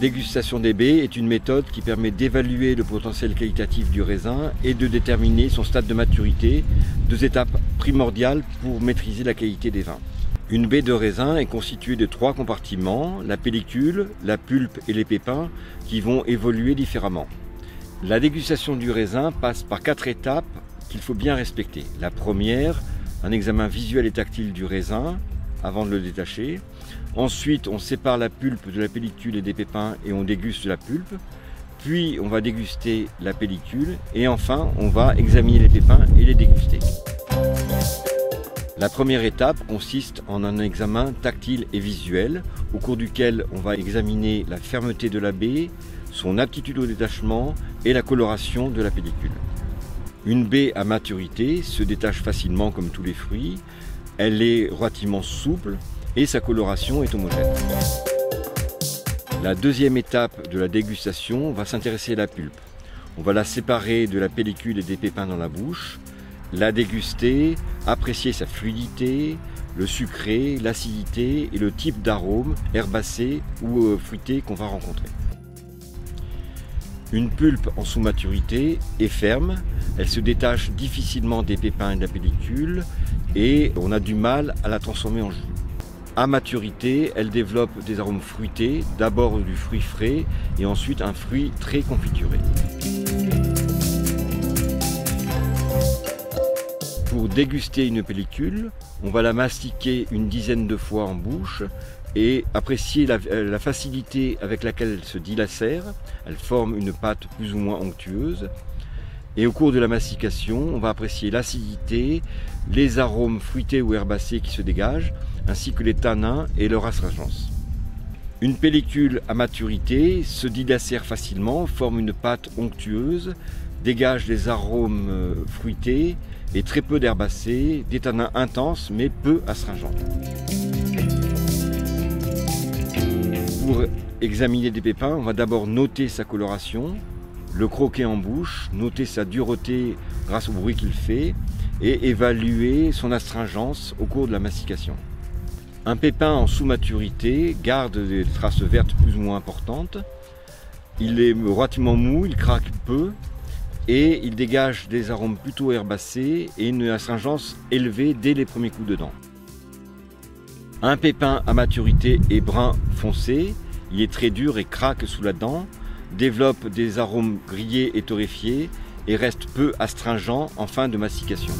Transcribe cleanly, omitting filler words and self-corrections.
dégustation des baies est une méthode qui permet d'évaluer le potentiel qualitatif du raisin et de déterminer son stade de maturité, deux étapes primordiales pour maîtriser la qualité des vins. Une baie de raisin est constituée de 3 compartiments, la pellicule, la pulpe et les pépins, qui vont évoluer différemment. La dégustation du raisin passe par 4 étapes qu'il faut bien respecter. La première, un examen visuel et tactile du raisin avant de le détacher. Ensuite, on sépare la pulpe de la pellicule et des pépins et on déguste la pulpe. Puis, on va déguster la pellicule et enfin, on va examiner les pépins et les déguster. La première étape consiste en un examen tactile et visuel au cours duquel on va examiner la fermeté de la baie, son aptitude au détachement et la coloration de la pellicule. Une baie à maturité se détache facilement comme tous les fruits, elle est relativement souple et sa coloration est homogène. La deuxième étape de la dégustation va s'intéresser à la pulpe. On va la séparer de la pellicule et des pépins dans la bouche, la déguster, apprécier sa fluidité, le sucré, l'acidité et le type d'arôme herbacé ou fruité qu'on va rencontrer. Une pulpe en sous-maturité est ferme, elle se détache difficilement des pépins et de la pellicule et on a du mal à la transformer en jus. À maturité, elle développe des arômes fruités, d'abord du fruit frais et ensuite un fruit très confituré. Pour déguster une pellicule, on va la mastiquer une dizaine de fois en bouche et apprécier la facilité avec laquelle elle se dilacère. Elle forme une pâte plus ou moins onctueuse. Et au cours de la mastication, on va apprécier l'acidité, les arômes fruités ou herbacés qui se dégagent, ainsi que les tanins et leur astringence. Une pellicule à maturité se dilacère facilement, forme une pâte onctueuse, dégage des arômes fruités et très peu d'herbacées, des tanins intenses mais peu astringents. Pour examiner des pépins, on va d'abord noter sa coloration, le croquer en bouche, noter sa dureté grâce au bruit qu'il fait et évaluer son astringence au cours de la mastication. Un pépin en sous-maturité garde des traces vertes plus ou moins importantes. Il est relativement mou, il craque peu et il dégage des arômes plutôt herbacés et une astringence élevée dès les premiers coups de dent. Un pépin à maturité est brun foncé, il est très dur et craque sous la dent, développe des arômes grillés et torréfiés et reste peu astringent en fin de mastication.